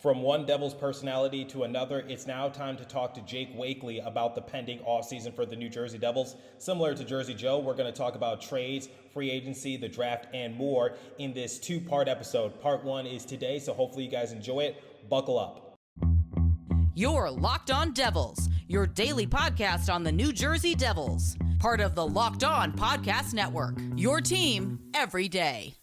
From one Devils personality to another, it's now time to talk to Jake Wakely about the pending offseason for the New Jersey Devils. Similar to Jersey Joe, we're going to talk about trades, free agency, the draft, and more in this two-part episode. Part one is today, so hopefully you guys enjoy it. Buckle up. You're Locked On Devils, your daily podcast on the New Jersey Devils. Part of the Locked On Podcast Network, your team every day.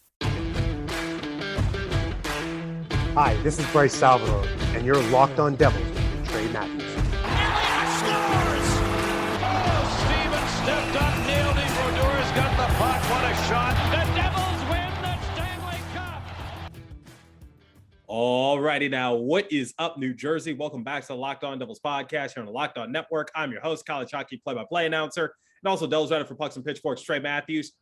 Hi, this is Bryce Salvador, and you're Locked On Devils with Trey Matthews. Elliott scores! Oh, Stevens stepped up, nailed it. Brodor's got the puck. What a shot. The Devils win the Stanley Cup! Alrighty now, what is up, New Jersey? Welcome back to the Locked On Devils podcast here on the Locked On Network. I'm your host, college hockey play-by-play announcer, and also Devils writer for Pucks and Pitchforks, Trey Matthews.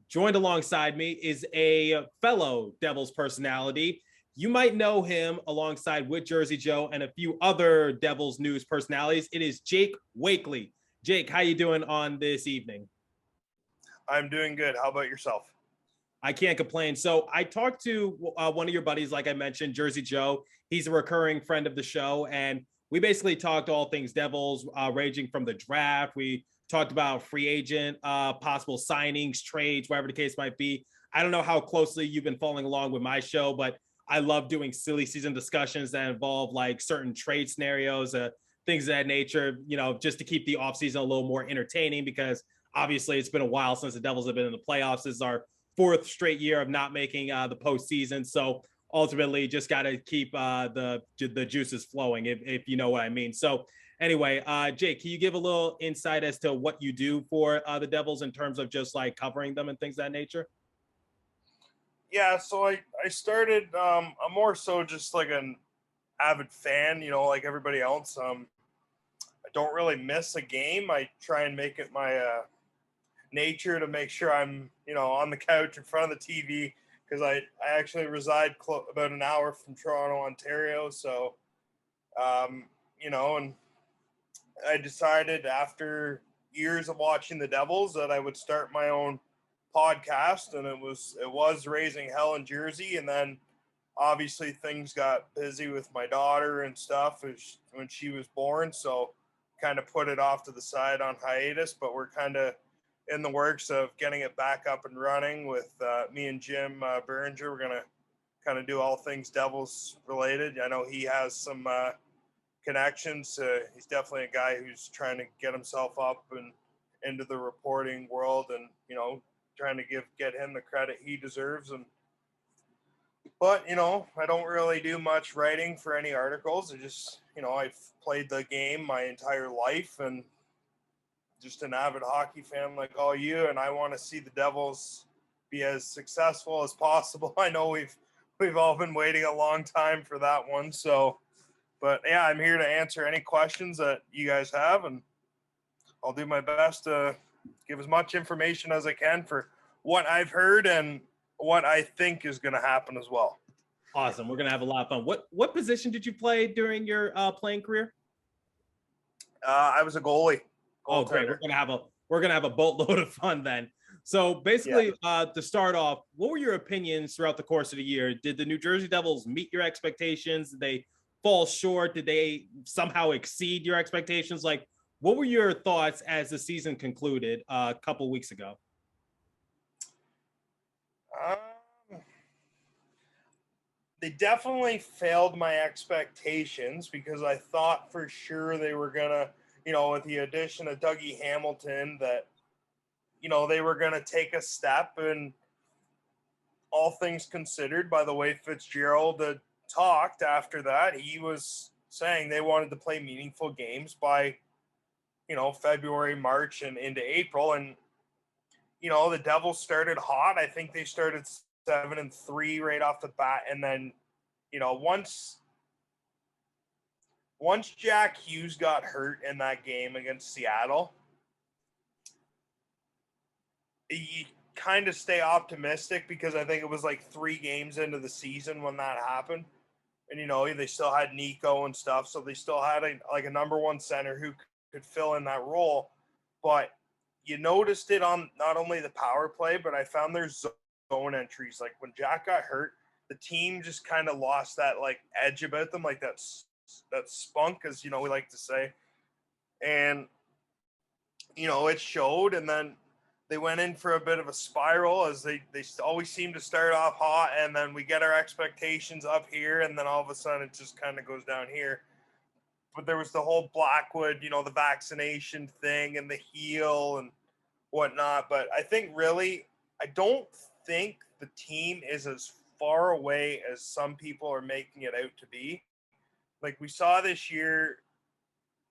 Joined alongside me is a fellow Devils personality. You might know him alongside with Jersey Joe and a few other Devils news personalities. It is Jake Wakely. Jake, how you doing on this evening? I'm doing good. How about yourself? I can't complain. So I talked to one of your buddies, like I mentioned, Jersey Joe. He's a recurring friend of the show, and we basically talked all things Devils, ranging from the draft. We talked about free agent, possible signings, trades, whatever the case might be. I don't know how closely you've been following along with my show, but I love doing silly season discussions that involve like certain trade scenarios, things of that nature, you know, just to keep the offseason a little more entertaining, because obviously it's been a while since the Devils have been in the playoffs. This is our fourth straight year of not making the postseason. So ultimately just got to keep the juices flowing, if you know what I mean. So anyway, Jake, can you give a little insight as to what you do for the Devils in terms of just like covering them and things of that nature? Yeah, so I started, I'm more so just like an avid fan, you know, like everybody else. I don't really miss a game. I try and make it my nature to make sure I'm, you know, on the couch in front of the TV, because I actually reside about an hour from Toronto, Ontario. So, you know, and I decided after years of watching the Devils that I would start my own podcast, and it was raising hell in Jersey. And then obviously things got busy with my daughter and stuff when she was born, so kind of put it off to the side on hiatus, but we're kind of in the works of getting it back up and running with me and Jim Berenger. We're going to kind of do all things Devils related. I know he has some connections. He's definitely a guy who's trying to get himself up and into the reporting world, and, you know, trying to get him the credit he deserves. But, you know, I don't really do much writing for any articles. I just, you know, I've played the game my entire life and just an avid hockey fan like all you, and I want to see the Devils be as successful as possible. I know we've all been waiting a long time for that one. So, but yeah, I'm here to answer any questions that you guys have, and I'll do my best to give as much information as I can for what I've heard and what I think is going to happen as well. Awesome. We're going to have a lot of fun. What position did you play during your playing career? I was a goalie. Oh, great. We're going to have a boatload of fun then. So basically, to start off, what were your opinions throughout the course of the year? Did the New Jersey Devils meet your expectations? Did they fall short? Did they somehow exceed your expectations? Like, what were your thoughts as the season concluded a couple weeks ago? They definitely failed my expectations, because I thought for sure they were going to, you know, with the addition of Dougie Hamilton, that, you know, they were going to take a step. And all things considered, by the way Fitzgerald had talked after that, he was saying they wanted to play meaningful games by, you know, February, March, and into April. And, you know, the Devils started hot. I think they started 7-3 right off the bat. And then, you know, once Jack Hughes got hurt in that game against Seattle, you kind of stay optimistic, because I think it was like 3 games into the season when that happened. And, you know, they still had Nico and stuff. So they still had a number one center who could fill in that role. But you noticed it on not only the power play, but I found their zone entries. Like when Jack got hurt, the team just kind of lost that like edge about them, like that spunk, as you know we like to say, and it showed. And then they went in for a bit of a spiral, as they always seem to start off hot, and then we get our expectations up here, and then all of a sudden it just kind of goes down here. But there was the whole Blackwood, the vaccination thing and the heel and whatnot. But I think really, I don't think the team is as far away as some people are making it out to be. Like we saw this year,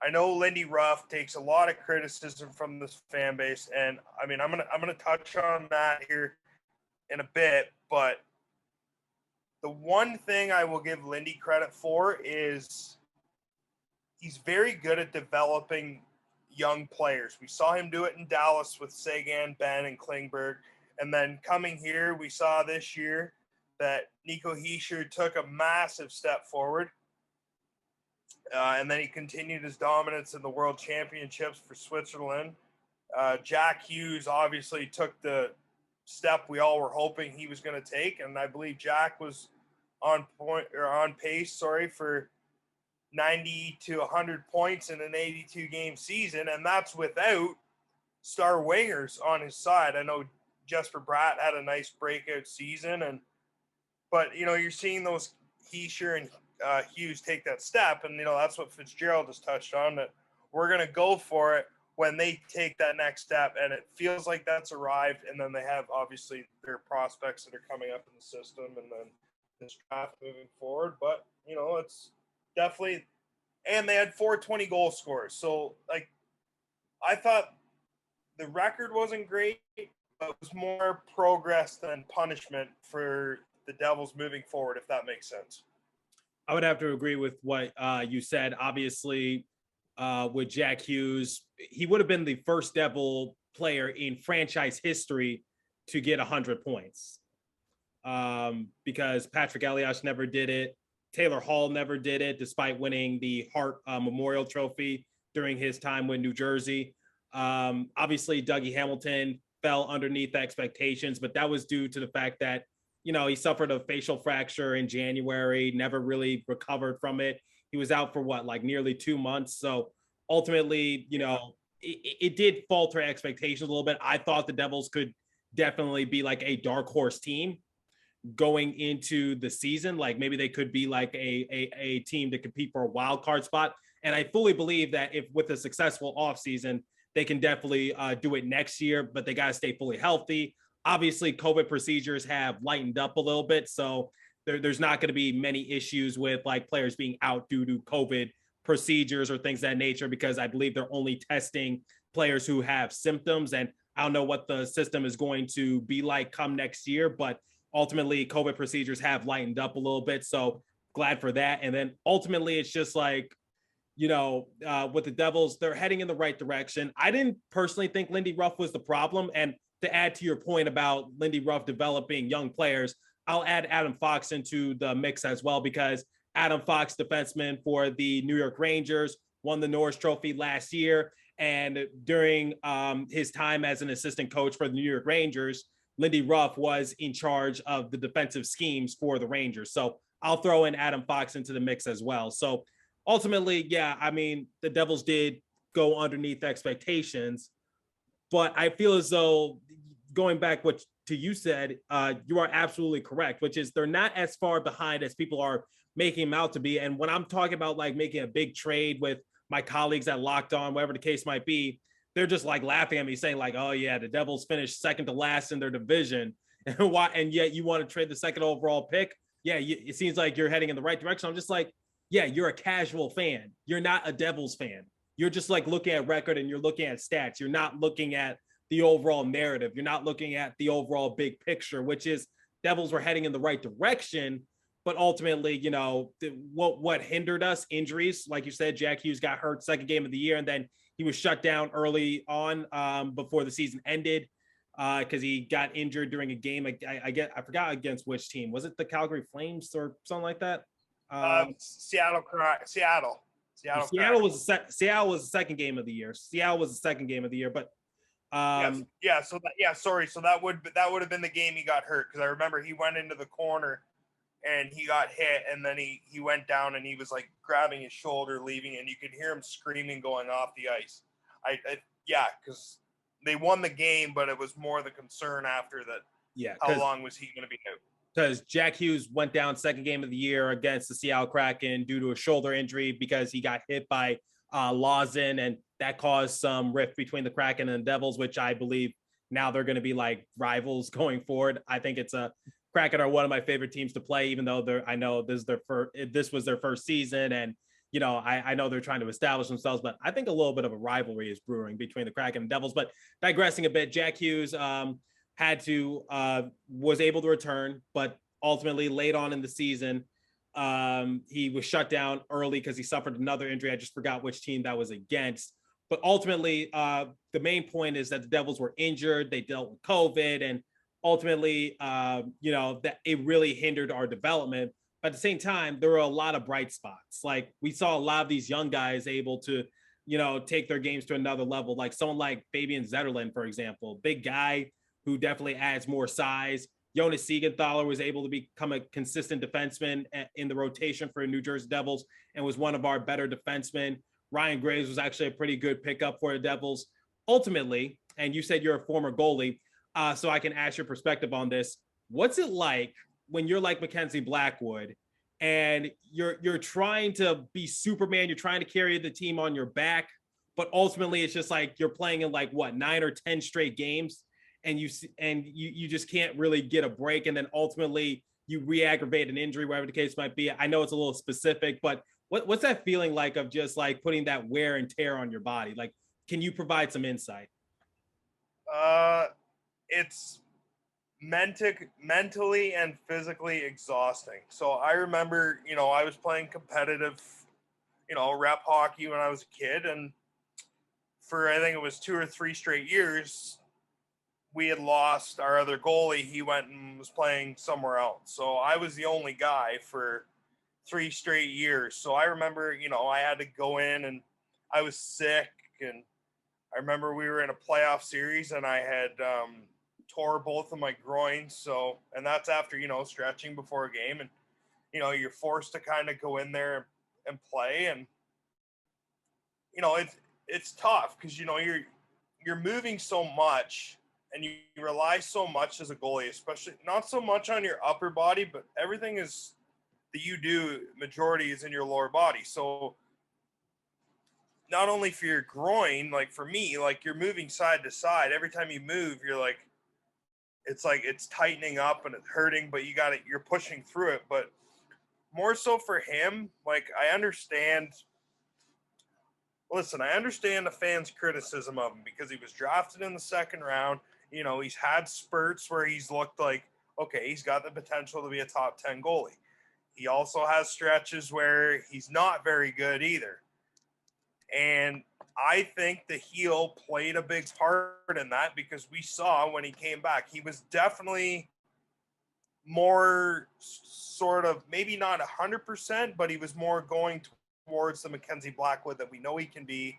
I know Lindy Ruff takes a lot of criticism from this fan base, and I mean I'm gonna touch on that here in a bit. But the one thing I will give Lindy credit for is he's very good at developing young players. We saw him do it in Dallas with Sagan, Ben, and Klingberg. And then coming here, we saw this year that Nico Hischier took a massive step forward. And then he continued his dominance in the World Championships for Switzerland. Jack Hughes obviously took the step we all were hoping he was going to take. And I believe Jack was on pace for 90 to 100 points in an 82-game season, and that's without star wingers on his side. I know Jesper Bratt had a nice breakout season, but you're seeing those Hischier and Hughes take that step, and that's what Fitzgerald has touched on, that we're going to go for it when they take that next step, and it feels like that's arrived. And then they have obviously their prospects that are coming up in the system, and then this draft moving forward. But it's definitely, and they had 420 goal scorers. So, like, I thought the record wasn't great, but it was more progress than punishment for the Devils moving forward, if that makes sense. I would have to agree with what you said. Obviously, with Jack Hughes, he would have been the first Devil player in franchise history to get 100 points, because Patrick Elias never did it. Taylor Hall never did it, despite winning the Hart Memorial Trophy during his time with New Jersey. Obviously, Dougie Hamilton fell underneath expectations, but that was due to the fact that, he suffered a facial fracture in January, never really recovered from it. He was out for nearly 2 months. So ultimately, it did falter expectations a little bit. I thought the Devils could definitely be like a dark horse team going into the season. Like maybe they could be like a team to compete for a wild card spot. And I fully believe that if with a successful offseason, they can definitely do it next year, but they got to stay fully healthy. Obviously, COVID procedures have lightened up a little bit, so there's not going to be many issues with like players being out due to COVID procedures or things of that nature, because I believe they're only testing players who have symptoms. And I don't know what the system is going to be like come next year, but ultimately COVID procedures have lightened up a little bit. So glad for that. And then ultimately it's just like, with the Devils, they're heading in the right direction. I didn't personally think Lindy Ruff was the problem. And to add to your point about Lindy Ruff developing young players, I'll add Adam Fox into the mix as well, because Adam Fox, defenseman for the New York Rangers, won the Norris Trophy last year. And during his time as an assistant coach for the New York Rangers, Lindy Ruff was in charge of the defensive schemes for the Rangers. So I'll throw in Adam Fox into the mix as well. So ultimately, yeah, I mean, the Devils did go underneath expectations, but I feel as though, going back to you said, you are absolutely correct, which is they're not as far behind as people are making them out to be. And when I'm talking about like making a big trade with my colleagues at Locked On, whatever the case might be, they're just like laughing at me saying like, oh yeah, the Devils finished second to last in their division. And why? And yet you want to trade the second overall pick? Yeah, it seems like you're heading in the right direction. I'm just like, yeah, you're a casual fan. You're not a Devils fan. You're just like looking at record and you're looking at stats. You're not looking at the overall narrative. You're not looking at the overall big picture, which is Devils were heading in the right direction. But ultimately, what hindered us? Injuries. Like you said, Jack Hughes got hurt second game of the year, and then he was shut down early on before the season ended because he got injured during a game. I forgot against which team. Was it the Calgary Flames or something like that? Seattle. Seattle was the second game of the year. But sorry. So that would have been the game he got hurt, because I remember he went into the corner and he got hit, and then he went down and he was like grabbing his shoulder, leaving, and you could hear him screaming going off the ice. Yeah, because they won the game, but it was more the concern after that. Yeah. How long was he going to be out? Because Jack Hughes went down second game of the year against the Seattle Kraken due to a shoulder injury because he got hit by Lawson, and that caused some rift between the Kraken and the Devils, which I believe now they're going to be like rivals going forward. I think Kraken are one of my favorite teams to play, even though I know this was their first season, and I know they're trying to establish themselves, but I think a little bit of a rivalry is brewing between the Kraken and Devils. But digressing a bit, Jack Hughes was able to return, but ultimately late on in the season, he was shut down early because he suffered another injury. I just forgot which team that was against. But ultimately, the main point is that the Devils were injured. They dealt with COVID, and ultimately, that it really hindered our development. But at the same time, there were a lot of bright spots. Like we saw a lot of these young guys able to, take their games to another level. Like someone like Fabian Zetterlund, for example, big guy who definitely adds more size. Jonas Siegenthaler was able to become a consistent defenseman in the rotation for New Jersey Devils and was one of our better defensemen. Ryan Graves was actually a pretty good pickup for the Devils. Ultimately, and you said you're a former goalie, so I can ask your perspective on this. What's it like when you're like Mackenzie Blackwood and you're trying to be Superman, you're trying to carry the team on your back, but ultimately it's just like you're playing in like 9 or 10 straight games, and you just can't really get a break, and then ultimately you re-aggravate an injury, whatever the case might be. I know it's a little specific, but what's that feeling like of just like putting that wear and tear on your body? Like, can you provide some insight? It's mentally and physically exhausting. So I remember, I was playing competitive, rep hockey when I was a kid, and for I think it was 2 or 3 straight years, we had lost our other goalie. He went and was playing somewhere else. So I was the only guy for 3 straight years. So I remember, I had to go in and I was sick. And I remember we were in a playoff series and I had tore both of my groins. So, and that's after, stretching before a game. And, you're forced to kind of go in there and play. And, it's tough because, you're moving so much. And you rely so much as a goalie, especially not so much on your upper body, but everything is that you do, majority is in your lower body. So not only for your groin, like for me, like you're moving side to side. Every time you move, it's tightening up and it's hurting, but you're pushing through it. But more so for him, like I understand the fans' criticism of him because he was drafted in the second round. He's had spurts where he's looked like, okay, he's got the potential to be a top 10 goalie. He also has stretches where he's not very good either. And I think the heel played a big part in that because we saw when he came back, he was definitely more sort of, maybe not 100%, but he was more going towards the Mackenzie Blackwood that we know he can be.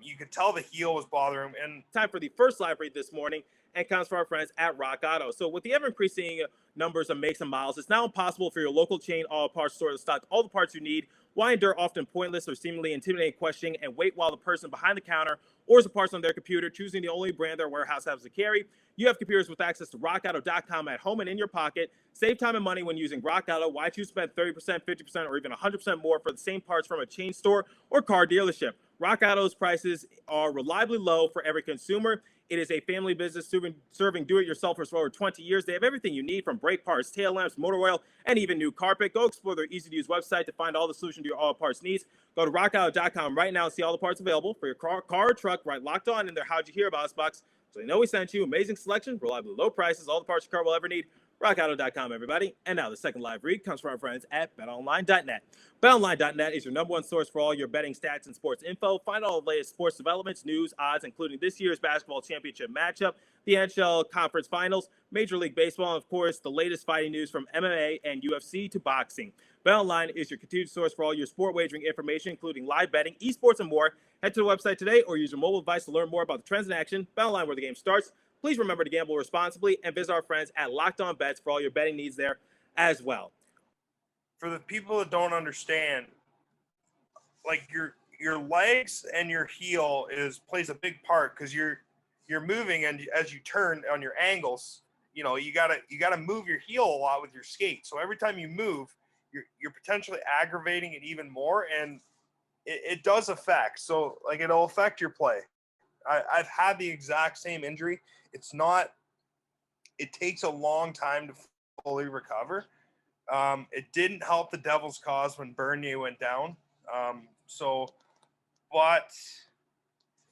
You could tell the heel was bothering him. And time for the first live read this morning and comes from our friends at Rock Auto. So with the ever-increasing numbers of makes and models, it's now impossible for your local chain auto parts store to stock all the parts you need. Why endure often pointless or seemingly intimidating questioning and wait while the person behind the counter orders the parts on their computer, choosing the only brand their warehouse has to carry? You have computers with access to rockauto.com at home and in your pocket. Save time and money when using Rock Auto. Why choose to spend 30%, 50%, or even 100% more for the same parts from a chain store or car dealership? Rock Auto's prices are reliably low for every consumer. It is a family business serving do-it-yourselfers for over 20 years. They have everything you need from brake parts, tail lamps, motor oil, and even new carpet. Go explore their easy-to-use website to find all the solutions to your auto parts needs. Go to rockauto.com right now and see all the parts available for your car or truck. Right locked on in their How'd You Hear About Us box. So they know we sent you. Amazing selection, reliably low prices, all the parts your car will ever need. rockauto.com, everybody. And now the second live read comes from our friends at betonline.net. BetOnline.net is your number one source for all your betting stats and sports info. Find all the latest sports developments, news, odds, including this year's basketball championship matchup, the NHL Conference Finals, Major League Baseball, and, of course, the latest fighting news from MMA and UFC to boxing. BetOnline is your continued source for all your sport wagering information, including live betting, esports, and more. Head to the website today or use your mobile device to learn more about the trends in action. BetOnline, where the game starts. Please remember to gamble responsibly and visit our friends at Locked On Bets for all your betting needs there as well. for the people that don't understand, like your legs and your heel plays a big part because you're moving, and as you turn on your angles, you know, you gotta move your heel a lot with your skate. So every time you move, you're potentially aggravating it even more, and it does affect. So like it'll affect your play. I've had the exact same injury. It takes a long time to fully recover. It didn't help the Devils' cause when Bernier went down. But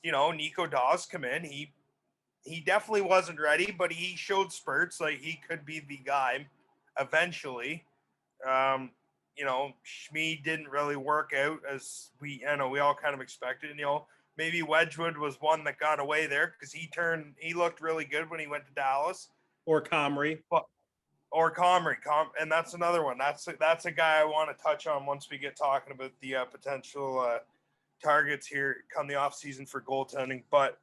you know, Nico Dawes come in. He definitely wasn't ready, but he showed spurts like he could be the guy eventually. You know, Schmid didn't really work out as we all kind of expected. You know, maybe Wedgwood was one that got away there because he looked really good when he went to Dallas. Or Comrie. Or Comrie. And that's another one. That's a guy I want to touch on once we get talking about the potential targets here come the offseason for goaltending. But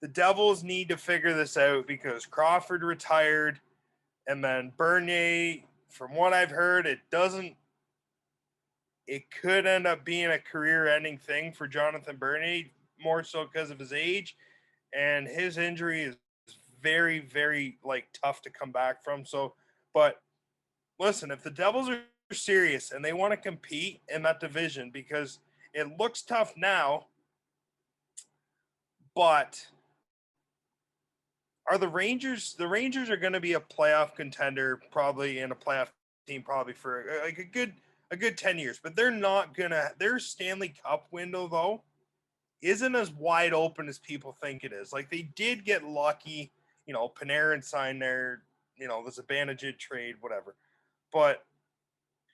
the Devils need to figure this out because Crawford retired, and then Bernier, from what I've heard, it could end up being a career-ending thing for Jonathan Bernier, more so because of his age, and his injury is very, very like tough to come back from. So, but listen, if the Devils are serious and they want to compete in that division, because it looks tough now, but are the Rangers are going to be a playoff contender, probably, in a playoff team probably for like a good 10 years, but they're not gonna. Their Stanley Cup window though isn't as wide open as people think it is. Like they did get lucky, you know, Panarin signed their, you know, the Zibanejad trade, whatever. But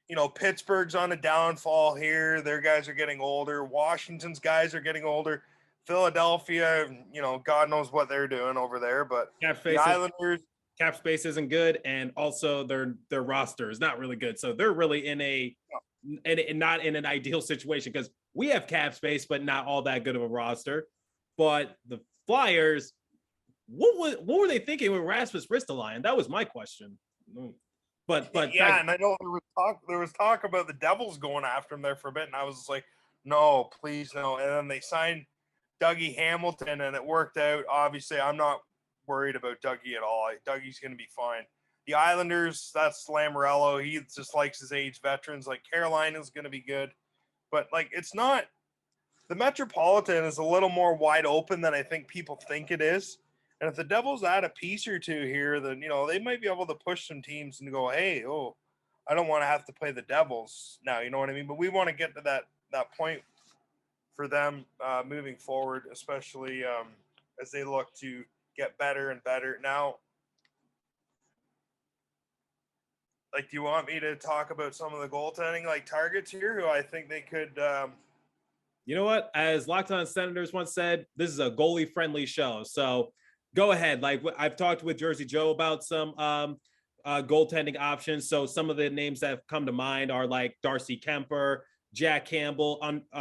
you know, Pittsburgh's on a downfall here. Their guys are getting older. Washington's guys are getting older. Philadelphia, you know, God knows what they're doing over there. But the Islanders, cap space isn't good, and also their roster is not really good. So they're really not in an ideal situation because we have cap space, but not all that good of a roster. But the Flyers, what were they thinking with Rasmus Ristolainen? That was my question. But yeah, and I know there was talk about the Devils going after him there for a bit, and I was just like, no, please no. And then they signed Dougie Hamilton, and it worked out. Obviously, I'm not worried about Dougie at all. Dougie's going to be fine. The Islanders, that's Lamoriello. He just likes his age veterans. Like Carolina's going to be good, but like it's not. The Metropolitan is a little more wide open than I think people think it is. And if the Devils add a piece or two here, then, you know, they might be able to push some teams and go, hey, I don't want to have to play the Devils now. You know what I mean? But we want to get to that point for them moving forward, especially as they look to get better and better. Now, like, do you want me to talk about some of the goaltending, like, targets here who I think they could you know what? As Locked On Senators once said, this is a goalie-friendly show. So go ahead. Like I've talked with Jersey Joe about some goaltending options. So some of the names that have come to mind are like Darcy Kemper, Jack Campbell,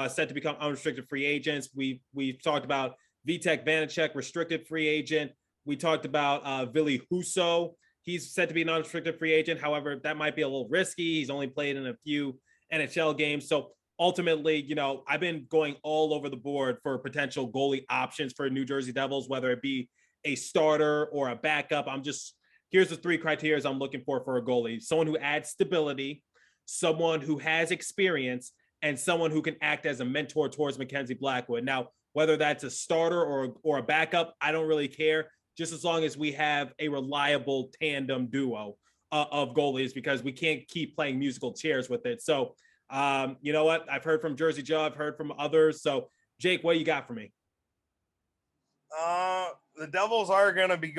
set to become unrestricted free agents. We've talked about Vitek Vanacek, restricted free agent. We talked about Ville Husso. He's set to be an unrestricted free agent. However, that might be a little risky. He's only played in a few NHL games. So ultimately, you know, I've been going all over the board for potential goalie options for New Jersey Devils, whether it be a starter or a backup. Here's the three criteria I'm looking for a goalie: someone who adds stability, someone who has experience, and someone who can act as a mentor towards Mackenzie Blackwood. Now, whether that's a starter or a backup, I don't really care, just as long as we have a reliable tandem duo of goalies, because we can't keep playing musical chairs with it. So, you know what? I've heard from Jersey Joe. I've heard from others. So, Jake, what do you got for me? The Devils are going to be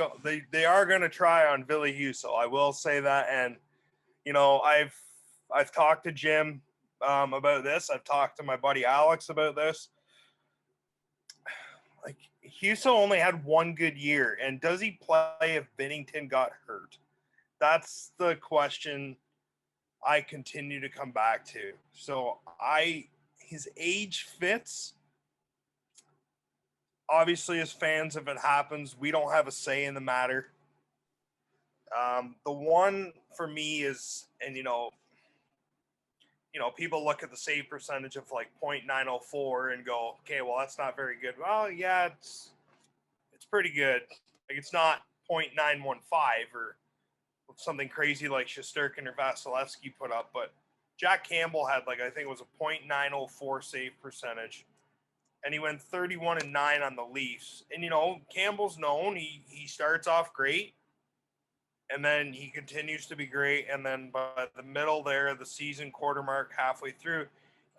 they are going to try on Ville Husso. I will say that. And, you know, I've talked to Jim about this. I've talked to my buddy Alex about this. Like, Husso only had one good year. And does he play if Binnington got hurt? That's the question I continue to come back to. So his age fits. Obviously, as fans, if it happens, we don't have a say in the matter. The one for me is, and, you know, people look at the save percentage of like .904 and go, okay, well, that's not very good. Well, yeah, it's pretty good. Like, it's not .915 or something crazy like Shesterkin or Vasilevsky put up, but Jack Campbell had I think it was a .904 save percentage, and he went 31-9 on the Leafs. And Campbell's known he starts off great, and then he continues to be great, and then by the middle there of the season, quarter mark, halfway through,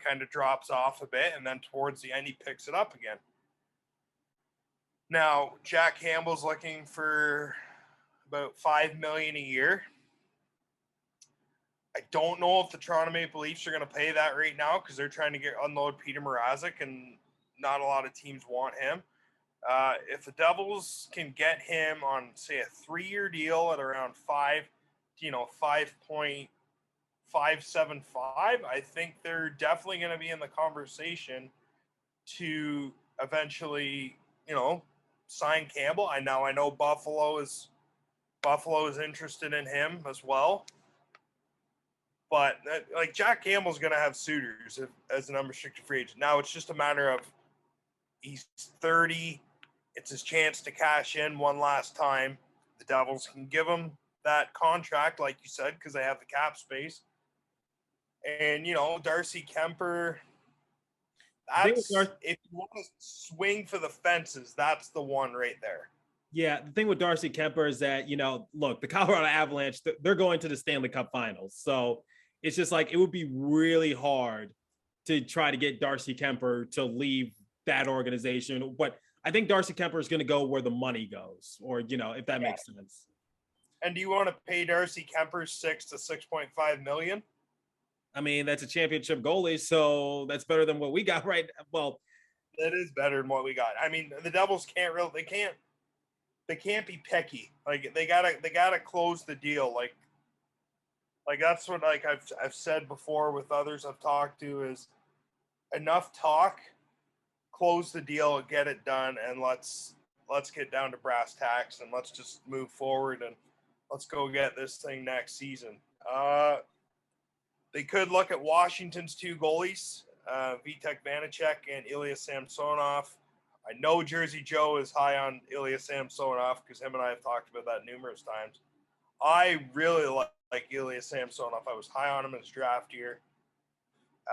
kind of drops off a bit, and then towards the end he picks it up again. Now Jack Campbell's looking for about $5 million a year. I don't know if the Toronto Maple Leafs are going to pay that right now because they're trying to unload Peter Mrazek, and not a lot of teams want him. If the Devils can get him on, say, a 3-year deal at around 5.575, I think they're definitely going to be in the conversation to eventually, sign Campbell. I know Buffalo is interested in him as well. But Jack Campbell's going to have suitors as an unrestricted free agent. Now it's just a matter of he's 30. It's his chance to cash in one last time. The Devils can give him that contract, like you said, because they have the cap space. And, Darcy Kemper, if you want to swing for the fences, that's the one right there. Yeah, the thing with Darcy Kemper is that, look, the Colorado Avalanche, they're going to the Stanley Cup Finals. So it's just it would be really hard to try to get Darcy Kemper to leave that organization. But I think Darcy Kemper is going to go where the money goes, or, if that makes sense. And do you want to pay Darcy Kemper $6 to $6.5 million? I mean, that's a championship goalie, so that's better than what we got right now. Well, that is better than what we got. I mean, the Devils can't be picky. They gotta close the deal. That's what I've said before with others I've talked to is enough talk, close the deal, get it done, and let's get down to brass tacks and let's just move forward and let's go get this thing next season. They could look at Washington's 2 goalies, Vitek Vanacek and Ilya Samsonov. I know Jersey Joe is high on Ilya Samsonov because him and I have talked about that numerous times. I really like Ilya Samsonov. I was high on him in his draft year.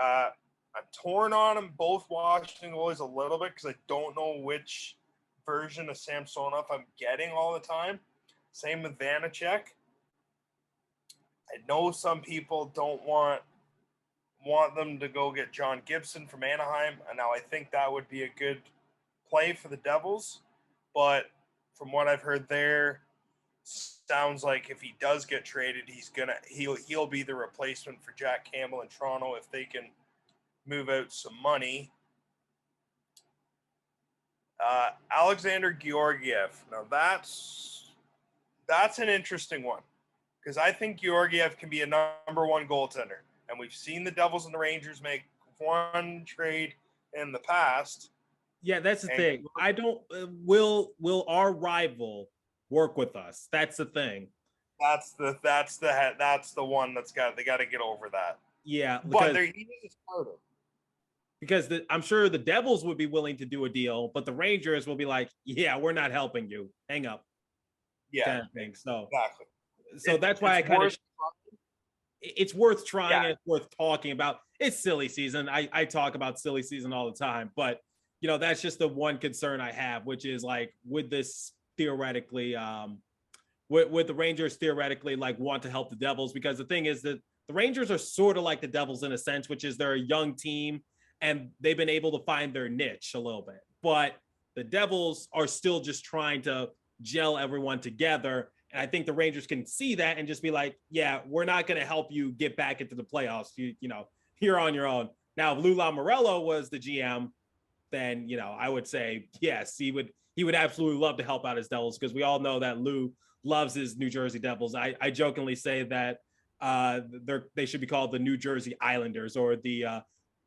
I'm torn on him, both Washington goalies, a little bit because I don't know which version of Samsonov I'm getting all the time. Same with Vanacek. I know some people don't want them to go get John Gibson from Anaheim, and now I think that would be a good play for the Devils, but from what I've heard there, sounds like if he does get traded, he'll be the replacement for Jack Campbell in Toronto if they can move out some money. Alexander Georgiev. Now that's an interesting one because I think Georgiev can be a number 1 goaltender, and we've seen the Devils and the Rangers make one trade in the past. Yeah, that's the thing. I don't. Will our rival work with us? That's the thing. That's the one they got to get over that. Yeah, but he is harder. Because I'm sure the Devils would be willing to do a deal, but the Rangers will be like, "Yeah, we're not helping you. Hang up." Yeah, kind of thing. So exactly. So that's why it's worth trying. Yeah. And it's worth talking about. It's silly season. I talk about silly season all the time, but that's just the one concern I have, which is would this theoretically, would the Rangers theoretically want to help the Devils? Because the thing is that the Rangers are sort of like the Devils in a sense, which is they're a young team and they've been able to find their niche a little bit, but the Devils are still just trying to gel everyone together. And I think the Rangers can see that and just be like, yeah, we're not going to help you get back into the playoffs. You're on your own. Now, if Lou Lamoriello was the GM, then, I would say, yes, he would absolutely love to help out his Devils because we all know that Lou loves his New Jersey Devils. I jokingly say that they should be called the New Jersey Islanders or the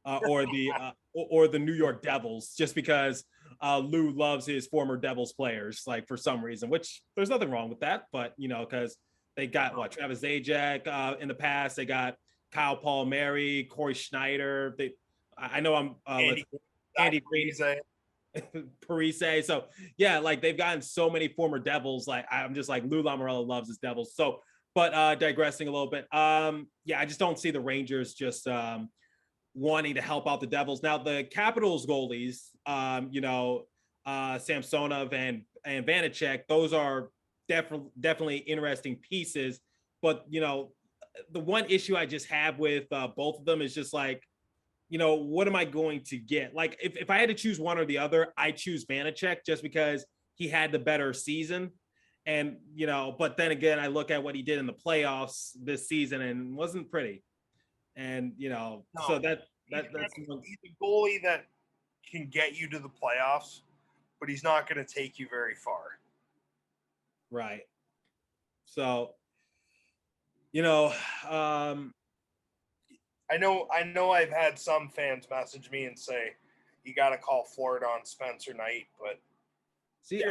New York Devils, just because Lou loves his former Devils players, for some reason, which there's nothing wrong with that. But, because they got Travis Zajac in the past, they got Kyle Palmieri, Corey Schneider. I know I'm Andy Parise. So yeah, like they've gotten so many former Devils. Like I'm just like Lou Lamoriello loves his Devils. So, but digressing a little bit. Yeah, I just don't see the Rangers just wanting to help out the Devils. Now the Capitals goalies, Samsonov and Vanacek, those are definitely interesting pieces. But the one issue I just have with both of them is just like, what am I going to get? Like, if I had to choose one or the other, I choose Vanacek just because he had the better season. And, but then again, I look at what he did in the playoffs this season and wasn't pretty. And, so that's he's a goalie that can get you to the playoffs, but he's not going to take you very far. Right. So, I know I've had some fans message me and say, you got to call Florida on Spencer Knight, but see,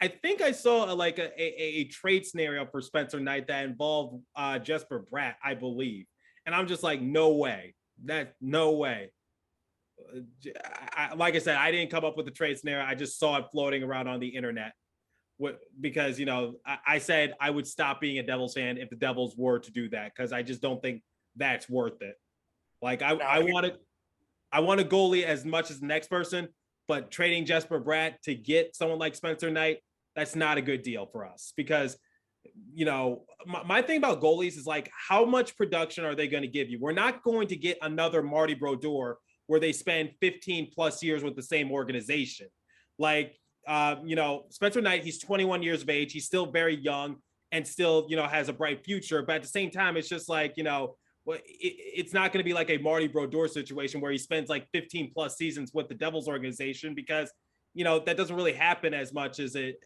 I think I saw a trade scenario for Spencer Knight that involved Jesper Bratt, I believe. And I'm just like, no way. No way. Like I said, I didn't come up with the trade scenario. I just saw it floating around on the internet. Because I said I would stop being a Devils fan if the Devils were to do that, because I just don't think that's worth it. Like I want a goalie as much as the next person, but trading Jesper Bratt to get someone like Spencer Knight, that's not a good deal for us. Because my thing about goalies is like, how much production are they going to give you? We're not going to get another Marty Brodeur where they spend 15 plus years with the same organization. Like, Spencer Knight, he's 21 years of age. He's still very young and still, has a bright future. But at the same time, it's just like, it's not going to be like a Marty Brodeur situation where he spends like 15 plus seasons with the Devils organization, because, that doesn't really happen as much as it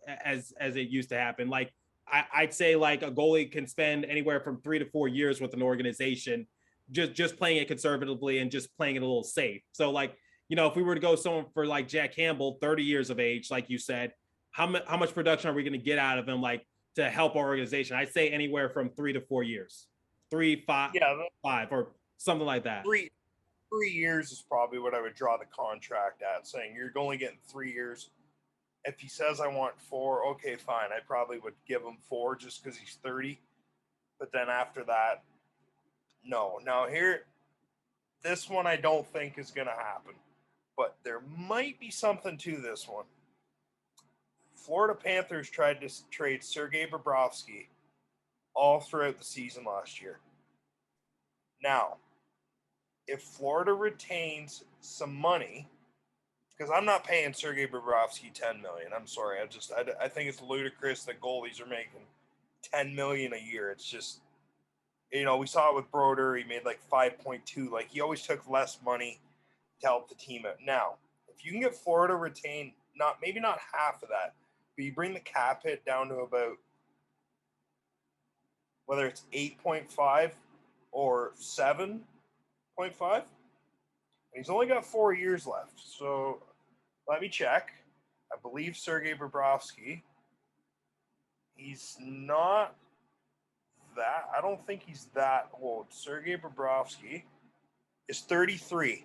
used to happen. Like I'd say like a goalie can spend anywhere from 3 to 4 years with an organization, just playing it conservatively and just playing it a little safe. So like, if we were to go someone for like Jack Campbell, 30 years of age, like you said, how much production are we going to get out of him, like to help our organization? I'd say anywhere from 3 to 4 years, 3, 5, 5, or something like that. 3 years is probably what I would draw the contract at, saying you're only getting 3 years. If he says I want 4, okay, fine. I probably would give him 4 just because he's 30. But then after that, no. Now this one I don't think is going to happen. But there might be something to this one. Florida Panthers tried to trade Sergei Bobrovsky all throughout the season last year. Now, if Florida retains some money, because I'm not paying Sergei Bobrovsky $10 million. I'm sorry. I think it's ludicrous that goalies are making $10 million a year. It's just, we saw it with Brodeur. He made like 5.2. Like, he always took less money to help the team out. Now, if you can get Florida retain, maybe not half of that, but you bring the cap hit down to about, whether it's 8.5 or 7.5, and he's only got 4 years left. So let me check. I believe Sergei Bobrovsky, he's not that, I don't think he's that old. Sergei Bobrovsky is 33.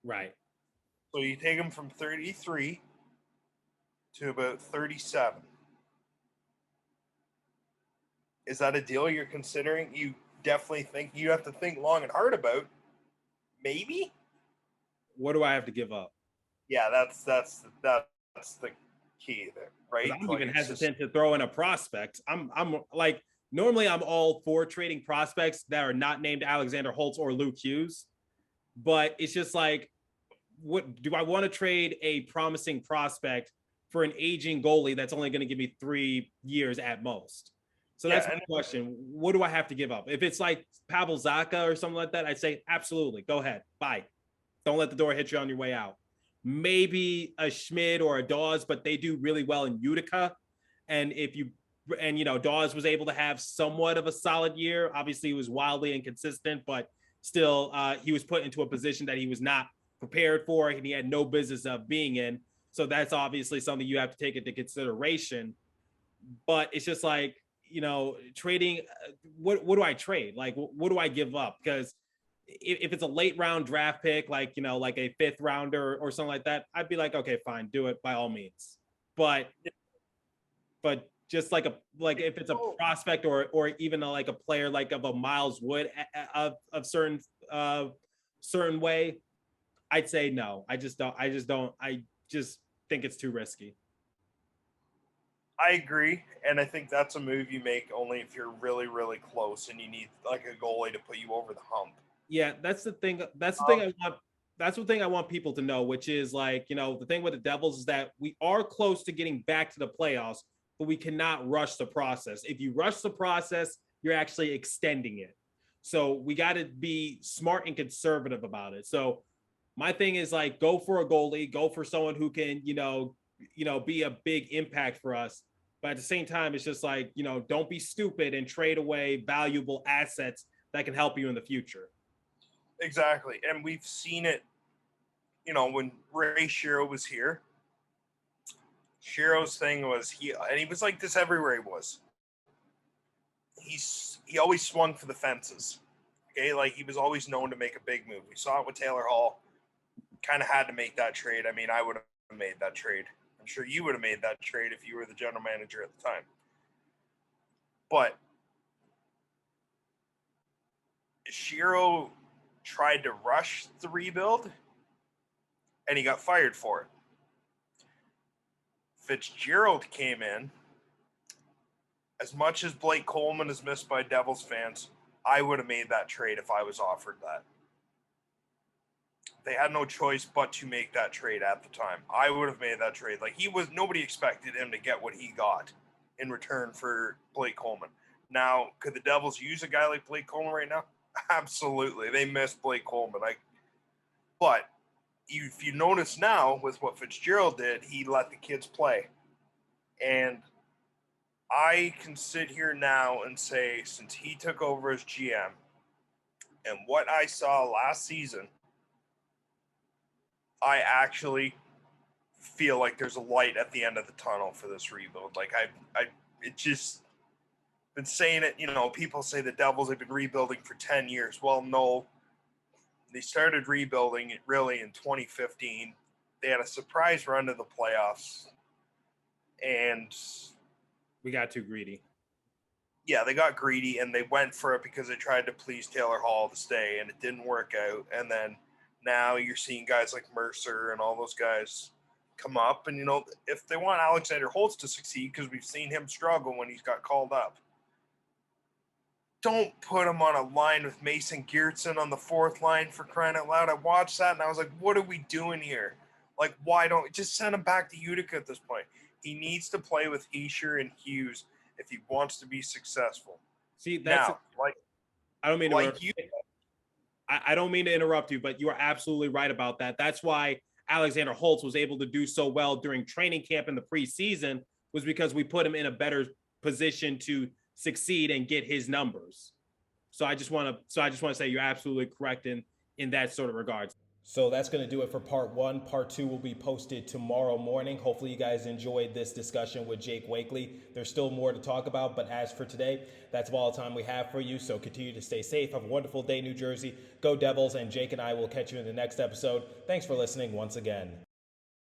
Right. So you take him from 33 to about 37. Is that a deal you're considering? You definitely think you have to think long and hard about? Maybe? What do I have to give up? Yeah, that's the key there, right? I'm even hesitant to throw in a prospect. I'm like, normally I'm all for trading prospects that are not named Alexander Holtz or Luke Hughes. But it's just like, what do I want to trade a promising prospect for an aging goalie that's only going to give me 3 years at most? So that's my question. What do I have to give up? If it's like Pavel Zacha or something like that, I'd say absolutely, go ahead, bye. Don't let the door hit you on your way out. Maybe a Schmid or a Dawes, but they do really well in Utica. And Dawes was able to have somewhat of a solid year. Obviously, he was wildly inconsistent, but still, he was put into a position that he was not prepared for, and he had no business of being in. So that's obviously something you have to take into consideration. But it's just like, trading, what do I trade? Like, what do I give up? Because if it's a late round draft pick, like, like a 5th rounder or something like that, I'd be like, okay, fine, do it by all means. But just like if it's a prospect or even like a player like of a Miles Wood of certain way, I'd say no. I just think it's too risky. I agree, and I think that's a move you make only if you're really, really close and you need like a goalie to put you over the hump. Yeah, that's the thing. That's the thing I want. That's the thing I want people to know, which is like, the thing with the Devils is that we are close to getting back to the playoffs, but we cannot rush the process. If you rush the process, you're actually extending it. So we got to be smart and conservative about it. So my thing is like, go for a goalie, go for someone who can, be a big impact for us. But at the same time, it's just like, don't be stupid and trade away valuable assets that can help you in the future. Exactly. And we've seen it, when Ray Shero was here. Shero's thing was he was like this everywhere he was. He always swung for the fences. Okay, like he was always known to make a big move. We saw it with Taylor Hall. Kind of had to make that trade. I mean, I would have made that trade. I'm sure you would have made that trade if you were the general manager at the time. But Shero tried to rush the rebuild, and he got fired for it. Fitzgerald came in. As much as Blake Coleman is missed by Devils fans, I would have made that trade if I was offered that. They had no choice but to make that trade at the time. I would have made that trade. Like nobody expected him to get what he got in return for Blake Coleman. Now, could the Devils use a guy like Blake Coleman right now? Absolutely. They miss Blake Coleman. But if you notice now with what Fitzgerald did, he let the kids play. And I can sit here now and say, since he took over as GM and what I saw last season, I actually feel like there's a light at the end of the tunnel for this rebuild. Like it just been saying it, people say the Devils have been rebuilding for 10 years. Well, no, they started rebuilding it really in 2015. They had a surprise run to the playoffs, and we got too greedy. Yeah, they got greedy, and they went for it because they tried to please Taylor Hall to stay, and it didn't work out. And then now you're seeing guys like Mercer and all those guys come up. And, if they want Alexander Holtz to succeed, because we've seen him struggle when he's got called up, don't put him on a line with Mason Geertsen on the 4th line, for crying out loud. I watched that, and I was like, what are we doing here? Like, why don't – just send him back to Utica at this point. He needs to play with Hischier and Hughes if he wants to be successful. See, that's now, I don't mean to interrupt you. I don't mean to interrupt you, but you are absolutely right about that. That's why Alexander Holtz was able to do so well during training camp in the preseason, was because we put him in a better position to succeed and get his numbers. So I just want to say you're absolutely correct in that sort of regards. So that's going to do it for part 1. Part 2 will be posted tomorrow morning. Hopefully you guys enjoyed this discussion with Jake Wakely. There's still more to talk about, but as for today, that's all the time we have for you. So continue to stay safe. Have a wonderful day, New Jersey. Go Devils, and Jake and I will catch you in the next episode. Thanks for listening once again.